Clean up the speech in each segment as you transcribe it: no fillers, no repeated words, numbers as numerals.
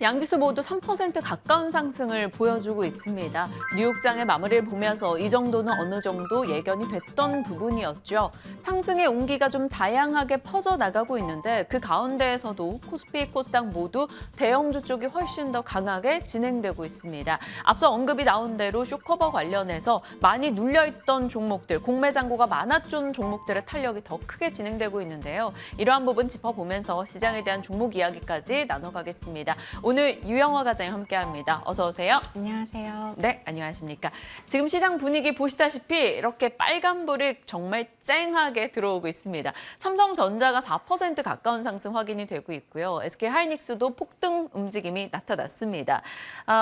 양지수 모두 3% 가까운 상승을 보여주고 있습니다. 뉴욕장의 마무리를 보면서 이 정도는 어느 정도 예견이 됐던 부분이었죠. 상승의 온기가 좀 다양하게 퍼져나가고 있는데 그 가운데에서도 코스피, 코스닥 모두 대형주 쪽이 훨씬 더 강하게 진행되고 있습니다. 앞서 언급이 나온 대로 쇼커버 관련해서 많이 눌려있던 종목들, 공매 잔고가 많았던 종목들의 탄력이 더 크게 진행되고 있는데요. 이러한 부분 짚어보면서 시장에 대한 종목 이야기까지 나눠가겠습니다. 오늘 유영화 과장님 함께합니다. 어서 오세요. 안녕하세요. 네, 안녕하십니까. 지금 시장 분위기 보시다시피 이렇게 빨간불이 정말 쨍하게 들어오고 있습니다. 삼성전자가 4% 가까운 상승 확인이 되고 있고요. SK하이닉스도 폭등 움직임이 나타났습니다.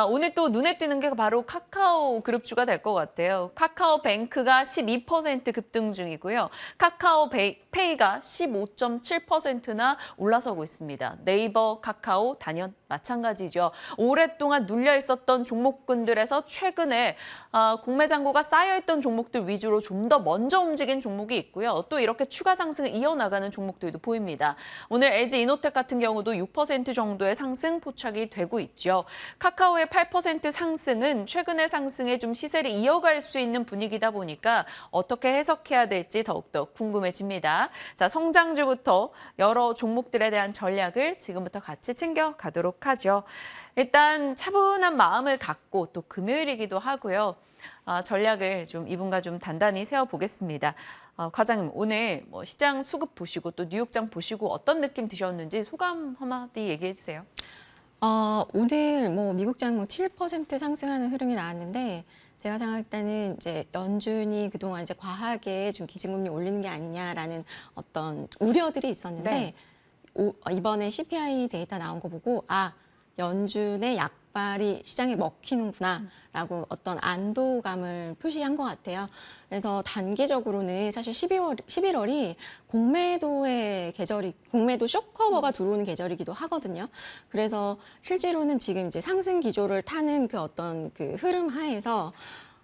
오늘 또 눈에 띄는 게 바로 카카오 그룹주가 될 것 같아요. 카카오뱅크가 12% 급등 중이고요. 카카오페이가 15.7%나 올라서고 있습니다. 네이버, 카카오, 단연 마찬가지죠. 오랫동안 눌려 있었던 종목군들에서 최근에 공매 잔고가 쌓여있던 종목들 위주로 좀 더 먼저 움직인 종목이 있고요. 또 이렇게 추가 상승을 이어나가는 종목들도 보입니다. 오늘 LG이노텍 같은 경우도 6% 정도의 상승 포착이 되고 있죠. 카카오의 8% 상승은 최근의 상승에 좀 시세를 이어갈 수 있는 분위기다 보니까 어떻게 해석해야 될지 더욱더 궁금해집니다. 자, 성장주부터 여러 종목들에 대한 전략을 지금부터 같이 챙겨가도록 하죠. 일단 차분한 마음을 갖고 또 금요일이기도 하고요. 전략을 좀 이분과 좀 단단히 세워보겠습니다. 과장님, 오늘 시장 수급 보시고 또 뉴욕장 보시고 어떤 느낌 드셨는지 소감 한마디 얘기해 주세요. 오늘 미국장 7% 상승하는 흐름이 나왔는데 제가 생각할 때는 이제 연준이 그동안 이제 과하게 좀 기준금리 올리는 게 아니냐라는 어떤 우려들이 있었는데 네. 이번에 CPI 데이터 나온 거 보고 연준의 약발이 시장에 먹히는구나라고 어떤 안도감을 표시한 것 같아요. 그래서 단기적으로는 사실 11월이 공매도 쇼커버가 들어오는 계절이기도 하거든요. 그래서 실제로는 지금 이제 상승 기조를 타는 그 어떤 그 흐름 하에서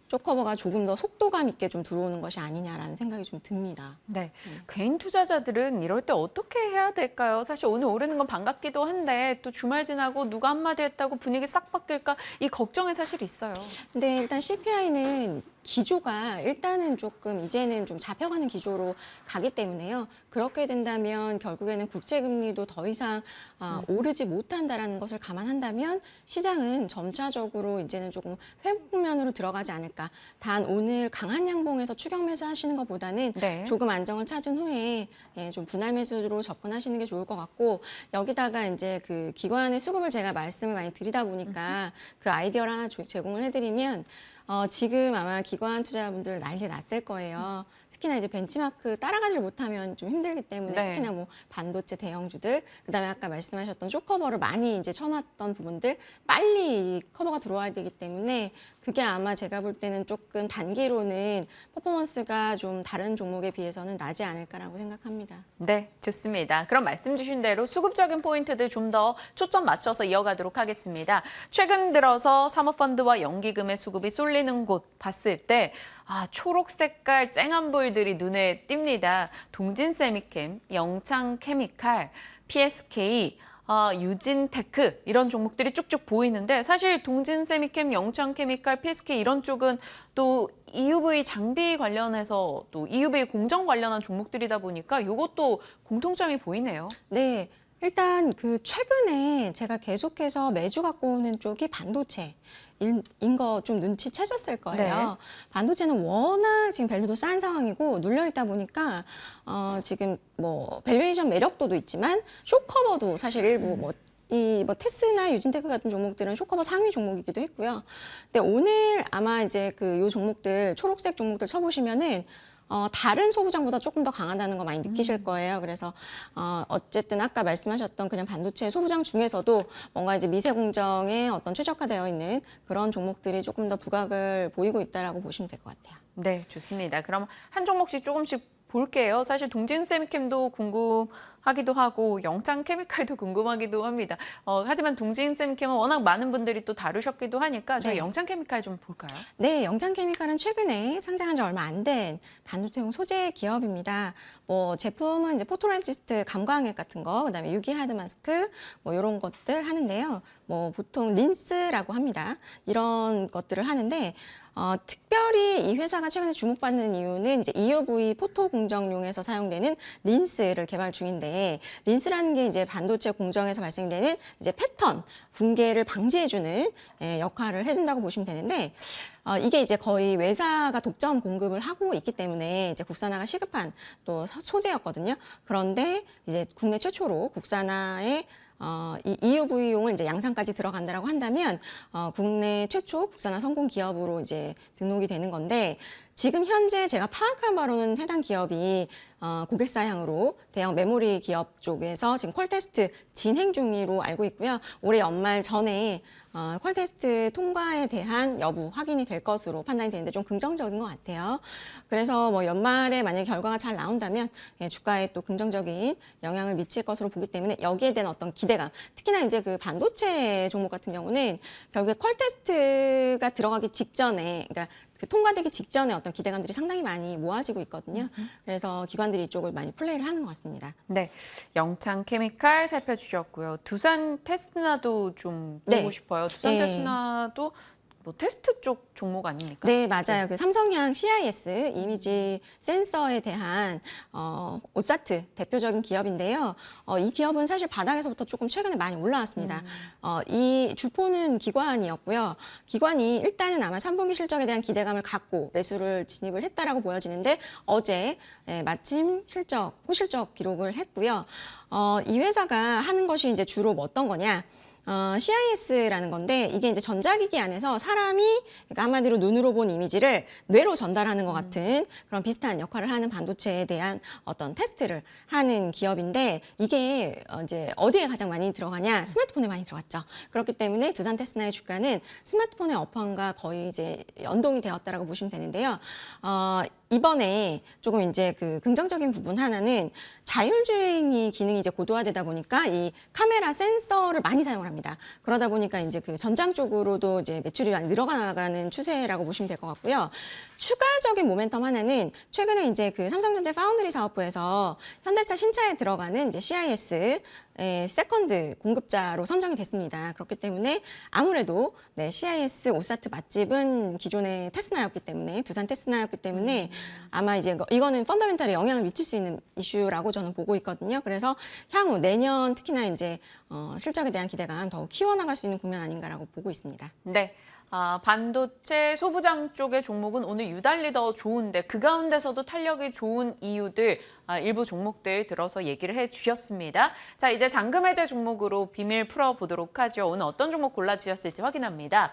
쇼커버가 조금 더 속도감 있게 좀 들어오는 것이 아니냐라는 생각이 좀 듭니다. 네, 개인 투자자들은 이럴 때 어떻게 해야 될까요? 사실 오늘 오르는 건 반갑기도 한데 또 주말 지나고 누가 한마디 했다고 분위기 싹 바뀔까? 이 걱정이 사실 있어요. 근데 일단 CPI는 기조가 일단은 조금 이제는 좀 잡혀가는 기조로 가기 때문에요. 그렇게 된다면 결국에는 국제금리도 더 이상 오르지 못한다라는 것을 감안한다면 시장은 점차적으로 이제는 조금 회복면으로 들어가지 않을까. 단 오늘 강한 양봉에서 추격 매수 하시는 것보다는 네. 조금 안정을 찾은 후에 좀 분할 매수로 접근하시는 게 좋을 것 같고 여기다가 이제 그 기관의 수급을 제가 말씀을 많이 드리다 보니까 그 아이디어를 하나 제공을 해드리면 지금 아마 기관 투자자분들 난리 났을 거예요. 특히나 이제 벤치마크 따라가지 못하면 좀 힘들기 때문에 네. 특히나 반도체 대형주들, 그다음에 아까 말씀하셨던 쇼커버를 많이 이제 쳐놨던 부분들 빨리 커버가 들어와야 되기 때문에 그게 아마 제가 볼 때는 조금 단기로는 퍼포먼스가 좀 다른 종목에 비해서는 나지 않을까라고 생각합니다. 네, 좋습니다. 그럼 말씀 주신 대로 수급적인 포인트들 좀 더 초점 맞춰서 이어가도록 하겠습니다. 최근 들어서 사모펀드와 연기금의 수급이 쏠리는 곳 봤을 때 초록 색깔 쨍한 볼들이 눈에 띕니다. 동진세미캠, 영창케미칼, PSK, 유진테크 이런 종목들이 쭉쭉 보이는데 사실 동진세미캠, 영창케미칼, PSK 이런 쪽은 또 EUV 장비 관련해서 또 EUV 공정 관련한 종목들이다 보니까 이것도 공통점이 보이네요. 네. 일단 그 최근에 제가 계속해서 매주 갖고 오는 쪽이 반도체인 거 좀 눈치채셨을 거예요. 네. 반도체는 워낙 지금 밸류도 싼 상황이고 눌려 있다 보니까 지금 밸류에이션 매력도도 있지만 쇼커버도 사실 일부 테스나 유진테크 같은 종목들은 쇼커버 상위 종목이기도 했고요. 근데 오늘 아마 이제 요 종목들 초록색 종목들 쳐보시면은 다른 소부장보다 조금 더 강하다는 거 많이 느끼실 거예요. 그래서 어쨌든 아까 말씀하셨던 그냥 반도체 소부장 중에서도 뭔가 이제 미세 공정에 어떤 최적화되어 있는 그런 종목들이 조금 더 부각을 보이고 있다라고 보시면 될 것 같아요. 네, 좋습니다. 그럼 한 종목씩 조금씩 볼게요. 사실 동진세미캠도 하기도 하고 영창 케미칼도 궁금하기도 합니다. 하지만 동진 쌤께는 워낙 많은 분들이 또 다루셨기도 하니까 저희 네. 영창 케미칼 좀 볼까요? 네, 영창케미칼은 최근에 상장한 지 얼마 안 된 반도체용 소재 기업입니다. 뭐 제품은 이제 포토레지스트 감광액 같은 거, 그다음에 유기 하드 마스크 뭐 이런 것들 하는데요. 뭐 보통 린스라고 합니다. 이런 것들을 하는데 특별히 이 회사가 최근에 주목받는 이유는 이제 EUV 포토 공정용에서 사용되는 린스를 개발 중인데, 린스라는 게 이제 반도체 공정에서 발생되는 이제 패턴 붕괴를 방지해주는 역할을 해준다고 보시면 되는데, 이게 이제 거의 외사가 독점 공급을 하고 있기 때문에 이제 국산화가 시급한 또 소재였거든요. 그런데 이제 국내 최초로 국산화에 이 EUV용을 이제 양산까지 들어간다라고 한다면 국내 최초 국산화 성공 기업으로 이제 등록이 되는 건데, 지금 현재 제가 파악한 바로는 해당 기업이 고객 사양으로 대형 메모리 기업 쪽에서 지금 퀄 테스트 진행 중으로 알고 있고요. 올해 연말 전에 퀄 테스트 통과에 대한 여부 확인이 될 것으로 판단이 되는데 좀 긍정적인 것 같아요. 그래서 뭐 연말에 만약에 결과가 잘 나온다면 주가에 또 긍정적인 영향을 미칠 것으로 보기 때문에 여기에 대한 어떤 기대감, 특히나 이제 그 반도체 종목 같은 경우는 결국에 퀄 테스트가 들어가기 직전에, 그러니까 그 통과되기 직전에 어떤 기대감들이 상당히 많이 모아지고 있거든요. 그래서 기관들이 이쪽을 많이 플레이를 하는 것 같습니다. 네, 영창 케미칼 살펴주셨고요. 두산 테스나도 좀 보고 네. 싶어요. 두산 네. 테스나도 뭐 테스트 쪽 종목 아닙니까? 네, 맞아요. 그 삼성향 CIS 이미지 센서에 대한 오사트 대표적인 기업인데요. 이 기업은 사실 바닥에서부터 조금 최근에 많이 올라왔습니다. 이 주포는 기관이었고요. 기관이 일단은 아마 3분기 실적에 대한 기대감을 갖고 매수를 진입을 했다라고 보여지는데, 어제 마침 호실적 기록을 했고요. 이 회사가 하는 것이 이제 주로 뭐 어떤 거냐? CIS라는 건데, 이게 이제 전자기기 안에서 사람이, 그러니까 한마디로 눈으로 본 이미지를 뇌로 전달하는 것 같은 그런 비슷한 역할을 하는 반도체에 대한 어떤 테스트를 하는 기업인데, 이게 이제 어디에 가장 많이 들어가냐? 스마트폰에 많이 들어갔죠. 그렇기 때문에 두산 테스나의 주가는 스마트폰의 업황과 거의 이제 연동이 되었다라고 보시면 되는데요. 이번에 조금 이제 그 긍정적인 부분 하나는 자율주행이 기능이 이제 고도화되다 보니까 이 카메라 센서를 많이 사용을 합니다. 그러다 보니까 이제 그 전장 쪽으로도 이제 매출이 많이 늘어나가는 추세라고 보시면 될 것 같고요. 추가적인 모멘텀 하나는 최근에 이제 그 삼성전자 파운드리 사업부에서 현대차 신차에 들어가는 이제 CIS 세컨드 공급자로 선정이 됐습니다. 그렇기 때문에 아무래도 CIS 오사트 맛집은 기존의 테스나였기 때문에, 두산 테스나였기 때문에 아마 이제 이거는 펀더멘탈에 영향을 미칠 수 있는 이슈라고 저는 보고 있거든요. 그래서 향후 내년 특히나 이제 실적에 대한 기대감 더욱 키워나갈 수 있는 국면 아닌가라고 보고 있습니다. 네. 반도체 소부장 쪽의 종목은 오늘 유달리 더 좋은데, 그 가운데서도 탄력이 좋은 이유들 일부 종목들 들어서 얘기를 해주셨습니다. 자, 이제 잔금 해제 종목으로 비밀 풀어보도록 하죠. 오늘 어떤 종목 골라주셨을지 확인합니다.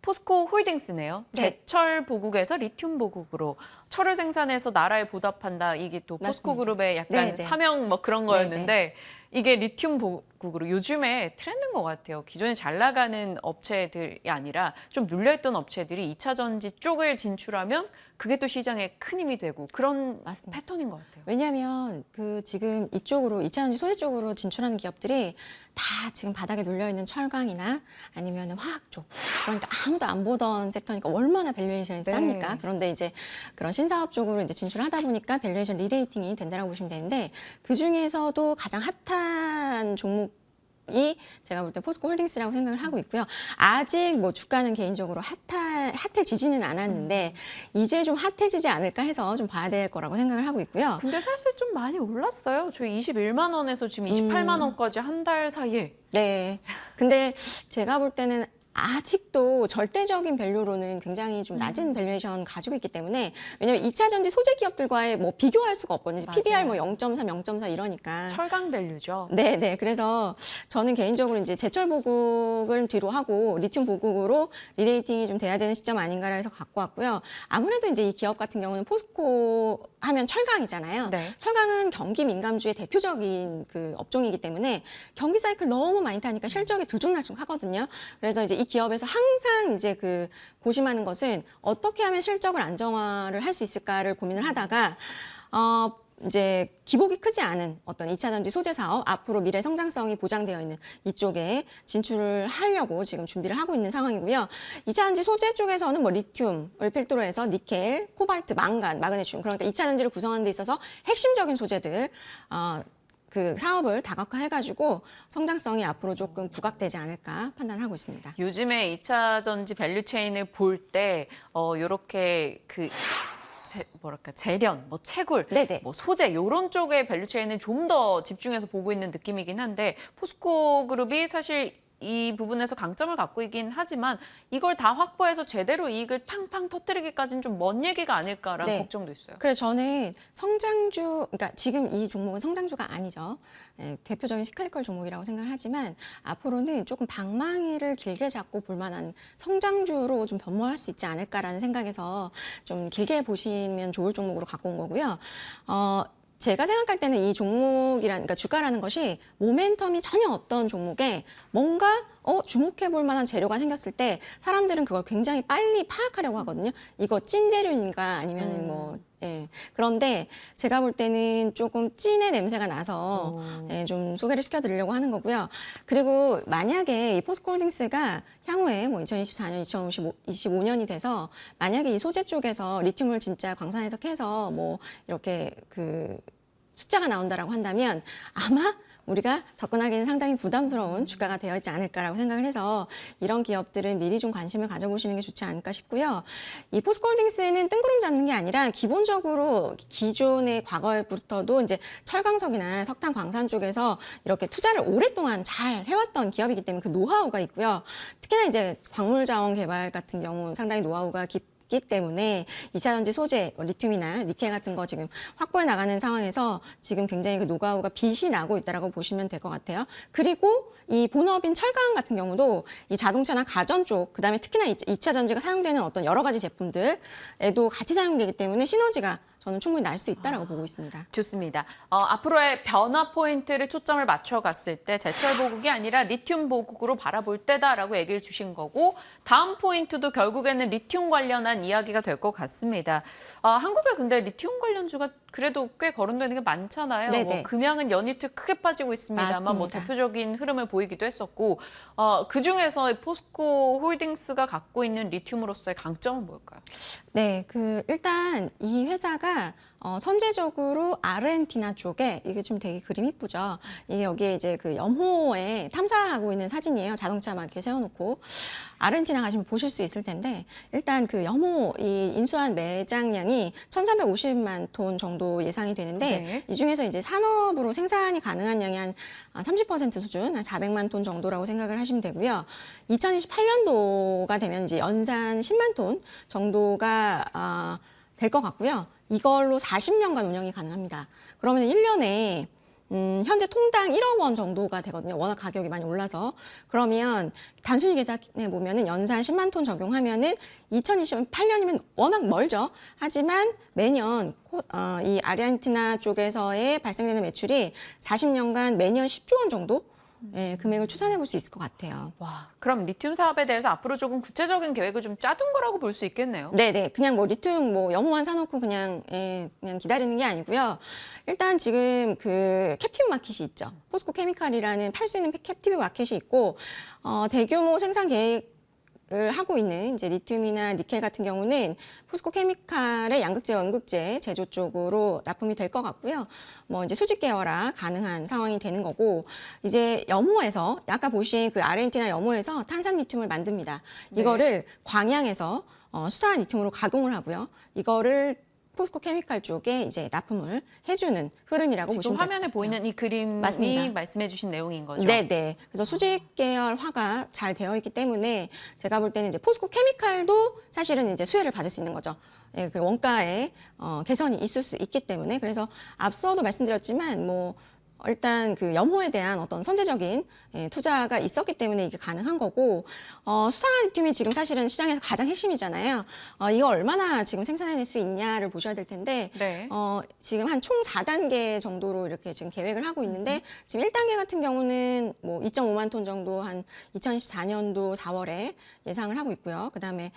포스코 홀딩스네요. 네. 제철 보국에서 리튬 보국으로 철을 생산해서 나라에 보답한다. 이게 또 포스코 맞습니다. 그룹의 약간 네, 네. 사명 뭐 그런 네, 거였는데, 이게 리튬 보국으로 요즘에 트렌드인 것 같아요. 기존에 잘 나가는 업체들이 아니라 좀 눌려있던 업체들이 2차 전지 쪽을 진출하면 그게 또 시장에 큰 힘이 되고 그런 맞습니다. 패턴인 것 같아요. 왜냐하면 그 지금 이쪽으로 2차전지 소재 쪽으로 진출하는 기업들이 다 지금 바닥에 눌려 있는 철강이나 아니면 화학 쪽, 그러니까 아무도 안 보던 섹터니까 얼마나 밸류에이션이 네. 쌉니까? 그런데 이제 그런 신사업 쪽으로 이제 진출하다 보니까 밸류에이션 리레이팅이 된다라고 보시면 되는데, 그 중에서도 가장 핫한 종목이 제가 볼 때 포스코 홀딩스라고 생각을 하고 있고요. 아직 뭐 주가는 개인적으로 핫해지지는 않았는데 이제 좀 핫해지지 않을까 해서 좀 봐야 될 거라고 생각을 하고 있고요. 근데 사실 좀 많이 올랐어요. 저희 21만 원에서 지금 28만 원까지 한 달 사이에. 네. 근데 제가 볼 때는 아직도 절대적인 밸류로는 굉장히 좀 낮은 밸류에이션 가지고 있기 때문에, 왜냐면 2차 전지 소재 기업들과의 뭐 비교할 수가 없거든요. 맞아요. PBR 뭐 0.3, 0.4 이러니까. 철강 밸류죠. 네. 그래서 저는 개인적으로 이제 제철 보국을 뒤로 하고 리튬 보국으로 리레이팅이 좀 돼야 되는 시점 아닌가라 해서 갖고 왔고요. 아무래도 이제 이 기업 같은 경우는 포스코 하면 철강이잖아요. 네. 철강은 경기 민감주의 대표적인 그 업종이기 때문에 경기 사이클 너무 많이 타니까 실적이 들쭉날쭉하거든요. 그래서 이제 이 기업에서 항상 이제 그 고심하는 것은 어떻게 하면 실적을 안정화를 할 수 있을까를 고민을 하다가 이제 기복이 크지 않은 어떤 2차 전지 소재 사업, 앞으로 미래 성장성이 보장되어 있는 이쪽에 진출을 하려고 지금 준비를 하고 있는 상황이고요. 2차 전지 소재 쪽에서는 뭐 리튬을 필두로 해서 니켈, 코발트, 망간, 마그네슘, 그러니까 2차 전지를 구성하는 데 있어서 핵심적인 소재들 그 사업을 다각화해가지고 성장성이 앞으로 조금 부각되지 않을까 판단하고 있습니다. 요즘에 2차 전지 밸류체인을 볼 때 요렇게 그 뭐랄까 재련, 뭐 채굴, 네네. 뭐 소재 이런 쪽의 밸류체인은 좀 더 집중해서 보고 있는 느낌이긴 한데 포스코 그룹이 사실 이 부분에서 강점을 갖고 있긴 하지만 이걸 다 확보해서 제대로 이익을 팡팡 터뜨리기까지는 좀 먼 얘기가 아닐까라는 네. 걱정도 있어요. 그래서 저는 성장주, 그러니까 지금 이 종목은 성장주가 아니죠. 대표적인 시클리컬 종목이라고 생각을 하지만 앞으로는 조금 방망이를 길게 잡고 볼 만한 성장주로 좀 변모할 수 있지 않을까라는 생각에서 좀 길게 보시면 좋을 종목으로 갖고 온 거고요. 제가 생각할 때는 이 그러니까 주가라는 것이 모멘텀이 전혀 없던 종목에 뭔가 주목해 볼 만한 재료가 생겼을 때 사람들은 그걸 굉장히 빨리 파악하려고 하거든요. 이거 찐 재료인가 아니면 뭐 예. 그런데 제가 볼 때는 조금 찐의 냄새가 나서 좀 소개를 시켜드리려고 하는 거고요. 그리고 만약에 이 포스코홀딩스가 향후에 뭐 2024년, 2025년이 돼서 만약에 이 소재 쪽에서 리튬을 진짜 광산에서 캐서 뭐 이렇게 그 숫자가 나온다라고 한다면 아마 우리가 접근하기는 상당히 부담스러운 주가가 되어 있지 않을까라고 생각을 해서 이런 기업들은 미리 좀 관심을 가져보시는 게 좋지 않을까 싶고요. 이 포스코홀딩스는 뜬구름 잡는 게 아니라 기본적으로 기존의 과거에부터도 이제 철광석이나 석탄 광산 쪽에서 이렇게 투자를 오랫동안 잘 해왔던 기업이기 때문에 그 노하우가 있고요. 특히나 이제 광물 자원 개발 같은 경우 상당히 노하우가 깊기 때문에 2차 전지 소재, 리튬이나 니켈 같은 거 지금 확보해 나가는 상황에서 지금 굉장히 그 노하우가 빛이 나고 있다라고 보시면 될 것 같아요. 그리고 이 본업인 철강 같은 경우도 이 자동차나 가전 쪽, 그다음에 특히나 2차 전지가 사용되는 어떤 여러 가지 제품들에도 같이 사용되기 때문에 시너지가 저는 충분히 날 수 있다라고 보고 있습니다. 좋습니다. 앞으로의 변화 포인트를 초점을 맞춰갔을 때 제철 보국이 아니라 리튬 보국으로 바라볼 때다라고 얘기를 주신 거고 다음 포인트도 결국에는 리튬 관련한 이야기가 될 것 같습니다. 한국에 근데 리튬 관련주가 그래도 꽤 거론되는 게 많잖아요. 네네. 뭐 금양은 연이틀 크게 빠지고 있습니다만 뭐 맞습니다. 대표적인 흐름을 보이기도 했었고 그중에서 포스코 홀딩스가 갖고 있는 리튬으로서의 강점은 뭘까요? 네, 일단 이 회사가 선제적으로 아르헨티나 쪽에 이게 좀 되게 그림 이쁘죠. 이게 여기에 이제 그 염호에 탐사하고 있는 사진이에요. 자동차 막 이렇게 세워놓고 아르헨티나 가시면 보실 수 있을 텐데 일단 그 염호 이 인수한 매장량이 1,350만 톤 정도 예상이 되는데 네. 이 중에서 이제 산업으로 생산이 가능한 양이 한 30% 수준, 한 400만 톤 정도라고 생각을 하시면 되고요. 2028년도가 되면 이제 연산 10만 톤 정도가 될 것 같고요. 이걸로 40년간 운영이 가능합니다. 그러면 1년에 현재 통당 1억 원 정도가 되거든요. 워낙 가격이 많이 올라서. 그러면 단순히 계산해 보면은 연산 10만 톤 적용하면은 2028년이면 워낙 멀죠. 하지만 매년 이 아르헨티나 쪽에서의 발생되는 매출이 40년간 매년 10조 원 정도 금액을 추산해 볼 수 있을 것 같아요. 와, 그럼 리튬 사업에 대해서 앞으로 조금 구체적인 계획을 좀 짜둔 거라고 볼 수 있겠네요. 네네. 그냥 뭐 리튬 뭐 염호만 사놓고 그냥 기다리는 게 아니고요. 일단 지금 그 캡티브 마켓이 있죠. 포스코 케미칼이라는 팔 수 있는 캡티브 마켓이 있고 대규모 생산 계획 을 하고 있는 이제 리튬이나 니켈 같은 경우는 포스코 케미칼의 양극재와 음극재 제조 쪽으로 납품이 될 것 같고요. 뭐 이제 수직 계열화 가능한 상황이 되는 거고 이제 염호에서 아까 보신 그 아르헨티나 염호에서 탄산 리튬을 만듭니다. 네. 이거를 광양에서 수산 리튬으로 가공을 하고요. 이거를 포스코 케미칼 쪽에 이제 납품을 해주는 흐름이라고 지금 보시면 될 것 화면에 같아요. 보이는 이 그림이 맞습니다. 말씀해 주신 내용인 거죠? 네네. 그래서 수직 계열화가 잘 되어 있기 때문에 제가 볼 때는 이제 포스코 케미칼도 사실은 이제 수혜를 받을 수 있는 거죠. 예, 그 원가에 개선이 있을 수 있기 때문에 그래서 앞서도 말씀드렸지만 뭐 일단 그 염호에 대한 어떤 선제적인 투자가 있었기 때문에 이게 가능한 거고 수산화 리튬이 지금 사실은 시장에서 가장 핵심이잖아요. 이거 얼마나 지금 생산해낼 수 있냐를 보셔야 될 텐데 네. 지금 한 총 4단계 정도로 이렇게 지금 계획을 하고 있는데 지금 1단계 같은 경우는 뭐 2.5만 톤 정도 한 2024년도 4월에 예상을 하고 있고요. 그다음에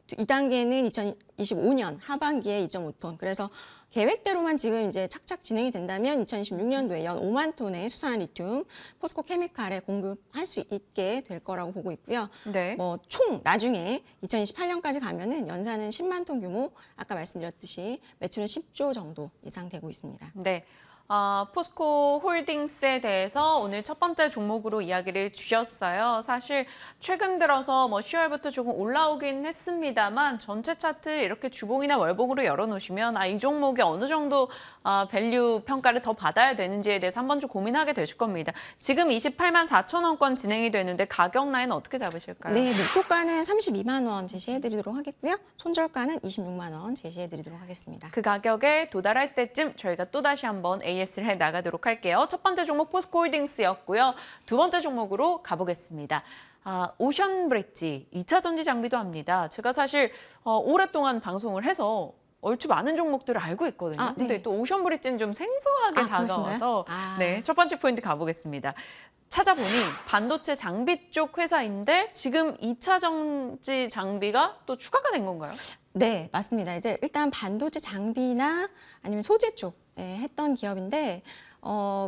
2단계는 2025년 하반기에 2.5톤. 그래서 계획대로만 지금 이제 착착 진행이 된다면 2026년도에 연 5만 톤의 수산화 리튬 포스코 케미칼에 공급할 수 있게 될 거라고 보고 있고요. 네. 뭐 총 나중에 2028년까지 가면은 연산은 10만 톤 규모, 아까 말씀드렸듯이 매출은 10조 정도 예상되고 있습니다. 네. 포스코 홀딩스에 대해서 오늘 첫 번째 종목으로 이야기를 주셨어요. 사실 최근 들어서 뭐 10월부터 조금 올라오긴 했습니다만 전체 차트 이렇게 주봉이나 월봉으로 열어놓으시면 이 종목이 어느 정도 밸류 평가를 더 받아야 되는지에 대해서 한번 좀 고민하게 되실 겁니다. 지금 28만 4천 원권 진행이 되는데 가격 라인 어떻게 잡으실까요? 네, 목표가는 32만 원 제시해드리도록 하겠고요. 손절가는 26만 원 제시해드리도록 하겠습니다. 그 가격에 도달할 때쯤 저희가 또다시 한번 AS를 해 나가도록 할게요. 첫 번째 종목 포스코홀딩스였고요. 두 번째 종목으로 가보겠습니다. 오션 브릿지 2차 전지 장비도 합니다. 제가 사실 오랫동안 방송을 해서 얼추 많은 종목들을 알고 있거든요. 네. 근데 또 오션 브릿지는 좀 생소하게 다가와서 네, 첫 번째 포인트 가보겠습니다. 찾아보니 반도체 장비 쪽 회사인데 지금 2차 전지 장비가 또 추가가 된 건가요? 네, 맞습니다. 이제 일단 반도체 장비나 아니면 소재 쪽에 했던 기업인데,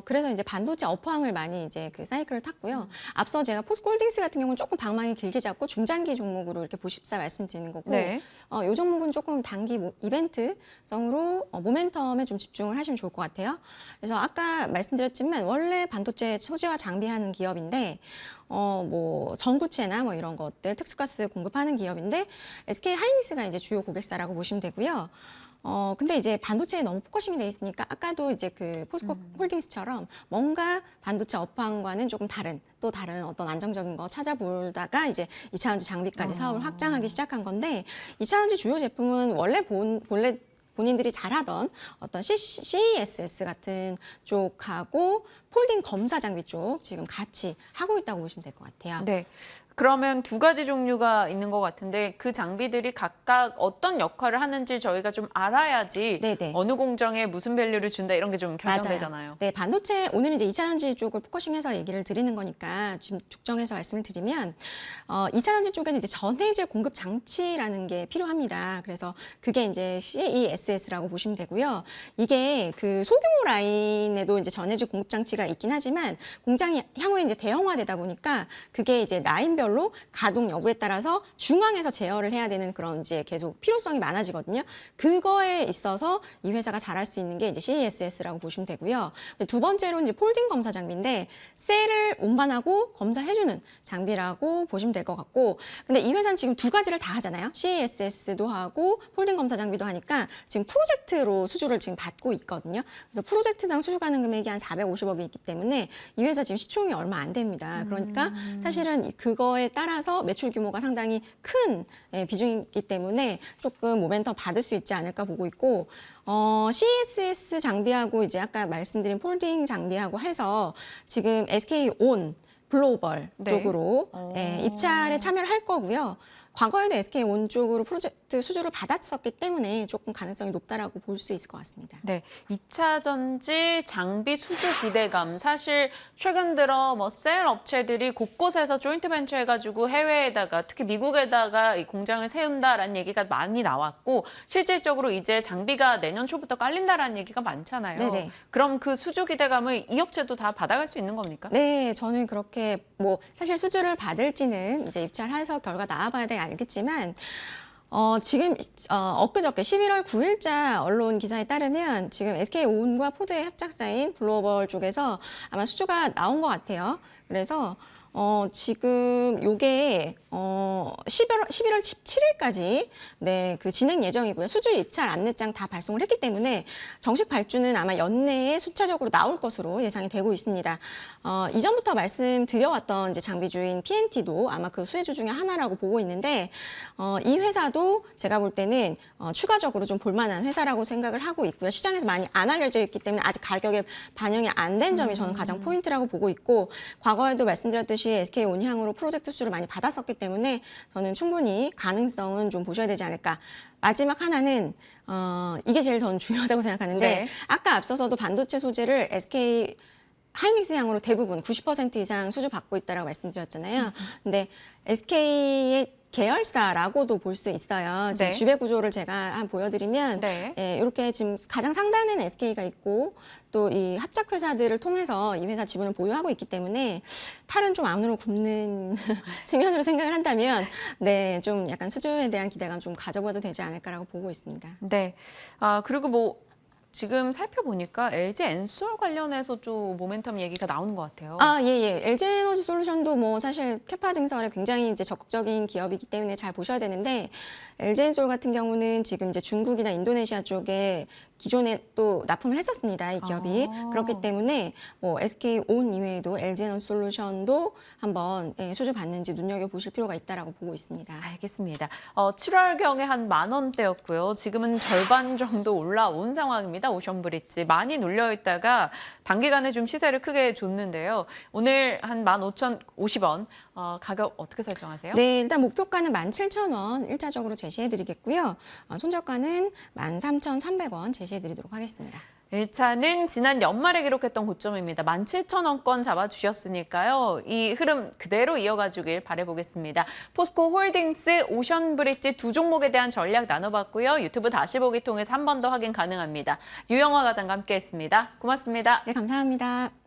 그래서 이제 반도체 업황을 많이 이제 그 사이클을 탔고요. 앞서 제가 포스코홀딩스 같은 경우는 조금 방망이 길게 잡고 중장기 종목으로 이렇게 보십사 말씀드리는 거고, 네. 이 종목은 조금 단기 이벤트성으로 모멘텀에 좀 집중을 하시면 좋을 것 같아요. 그래서 아까 말씀드렸지만 원래 반도체 소재와 장비하는 기업인데, 뭐 전구체나 뭐 이런 것들 특수가스 공급하는 기업인데 SK 하이닉스가 이제 주요 고객사라고 보시면 되고요. 근데 이제 반도체에 너무 포커싱이 돼 있으니까 아까도 이제 그 포스코 홀딩스처럼 뭔가 반도체 업황과는 조금 또 다른 어떤 안정적인 거 찾아보다가 이제 2차 전지 장비까지 사업을 확장하기 시작한 건데 2차 전지 주요 제품은 원래 본인들이 잘하던 어떤 CESS 같은 쪽하고 폴딩 검사 장비 쪽 지금 같이 하고 있다고 보시면 될 것 같아요. 네. 그러면 두 가지 종류가 있는 것 같은데 그 장비들이 각각 어떤 역할을 하는지 저희가 좀 알아야지 네네. 어느 공정에 무슨 밸류를 준다 이런 게 좀 결정되잖아요. 맞아요. 네, 반도체 오늘은 이제 2차 전지 쪽을 포커싱해서 얘기를 드리는 거니까 지금 특정해서 말씀을 드리면 2차 전지 쪽에는 이제 전해질 공급 장치라는 게 필요합니다. 그래서 그게 이제 CESS라고 보시면 되고요. 이게 그 소규모 라인에도 이제 전해질 공급 장치가 있긴 하지만 공장이 향후에 이제 대형화되다 보니까 그게 이제 라인별로 가동 여부에 따라서 중앙에서 제어를 해야 되는 그런 이제 계속 필요성이 많아지거든요. 그거에 있어서 이 회사가 잘할 수 있는 게 이제 CESS라고 보시면 되고요. 두 번째로 이제 폴딩 검사 장비인데 셀을 운반하고 검사해주는 장비라고 보시면 될 것 같고, 근데 이 회사는 지금 두 가지를 다 하잖아요. CESS도 하고 폴딩 검사 장비도 하니까 지금 프로젝트로 수주를 지금 받고 있거든요. 그래서 프로젝트당 수주 가는 금액이 한 450억이 있기 때문에 이 회사 지금 시총이 얼마 안 됩니다. 그러니까 사실은 그거에 따라서 매출 규모가 상당히 큰 비중이기 때문에 조금 모멘텀 받을 수 있지 않을까 보고 있고, CESS 장비하고 이제 아까 말씀드린 폴딩 장비하고 해서 지금 SK온 글로벌 쪽으로 입찰에 참여를 할 거고요. 과거에도 SK온 쪽으로 프로젝트 수주를 받았었기 때문에 조금 가능성이 높다라고 볼 수 있을 것 같습니다. 네, 2차 전지 장비 수주 기대감. 사실 최근 들어 뭐 셀 업체들이 곳곳에서 조인트 벤처 해가지고 해외에다가 특히 미국에다가 이 공장을 세운다라는 얘기가 많이 나왔고 실질적으로 이제 장비가 내년 초부터 깔린다라는 얘기가 많잖아요. 네네. 그럼 그 수주 기대감을 이 업체도 다 받아갈 수 있는 겁니까? 네, 저는 그렇게 뭐 사실 수주를 받을지는 이제 입찰해서 결과 나와봐야 돼 알겠지만 지금 엊그저께 11월 9일자 언론 기사에 따르면 지금 SK온과 포드의 합작사인 글로벌 쪽에서 아마 수주가 나온 것 같아요. 그래서 지금 요게 11월 17일까지 그 진행 예정이고요. 수주 입찰 안내장 다 발송을 했기 때문에 정식 발주는 아마 연내에 순차적으로 나올 것으로 예상이 되고 있습니다. 이전부터 말씀드려왔던 이제 장비주인 PNT도 아마 그 수혜주 중에 하나라고 보고 있는데 이 회사도 제가 볼 때는 추가적으로 좀 볼만한 회사라고 생각을 하고 있고요. 시장에서 많이 안 알려져 있기 때문에 아직 가격에 반영이 안 된 점이 저는 가장 포인트라고 보고 있고, 과거에도 말씀드렸듯이 SK온 향으로 프로젝트 수를 많이 받았었기 때문에 저는 충분히 가능성은 좀 보셔야 되지 않을까. 마지막 하나는 이게 제일 저는 중요하다고 생각하는데 네. 아까 앞서서도 반도체 소재를 SK 하이닉스 향으로 대부분 90% 이상 수주 받고 있다라고 말씀드렸잖아요. 근데 SK의 계열사라고도 볼 수 있어요. 지금 네. 주배 구조를 제가 한번 보여드리면 네. 예, 이렇게 지금 가장 상단에는 SK가 있고 또 이 합작 회사들을 통해서 이 회사 지분을 보유하고 있기 때문에 팔은 좀 안으로 굽는 측면으로 생각을 한다면 네, 좀 약간 수주에 대한 기대감 좀 가져봐도 되지 않을까라고 보고 있습니다. 네. 그리고 뭐 지금 살펴보니까 LG 엔솔 관련해서 좀 모멘텀 얘기가 나오는 것 같아요. 예. LG에너지 솔루션도 뭐 사실 캐파 증설에 굉장히 이제 적극적인 기업이기 때문에 잘 보셔야 되는데 LG엔솔 같은 경우는 지금 이제 중국이나 인도네시아 쪽에 기존에 또 납품을 했었습니다. 이 기업이. 그렇기 때문에 뭐 SK온 이외에도 LG에너지 솔루션도 한번 수주 받는지 눈여겨보실 필요가 있다라고 보고 있습니다. 알겠습니다. 7월경에 한 10,000원대였고요. 지금은 절반 정도 올라온 상황입니다. 오션브릿지 많이 눌려있다가 단기간에 좀 시세를 크게 줬는데요. 오늘 한 15,050원 가격 어떻게 설정하세요? 네, 일단 목표가는 17,000원 일차적으로 제시해드리겠고요. 손절가는 13,300원 제시해드리도록 하겠습니다. 1차는 지난 연말에 기록했던 고점입니다. 17,000원권 잡아주셨으니까요. 이 흐름 그대로 이어가주길 바라보겠습니다. 포스코 홀딩스, 오션브릿지 두 종목에 대한 전략 나눠봤고요. 유튜브 다시 보기 통해서 한 번 더 확인 가능합니다. 유영화 과장과 함께했습니다. 고맙습니다. 네, 감사합니다.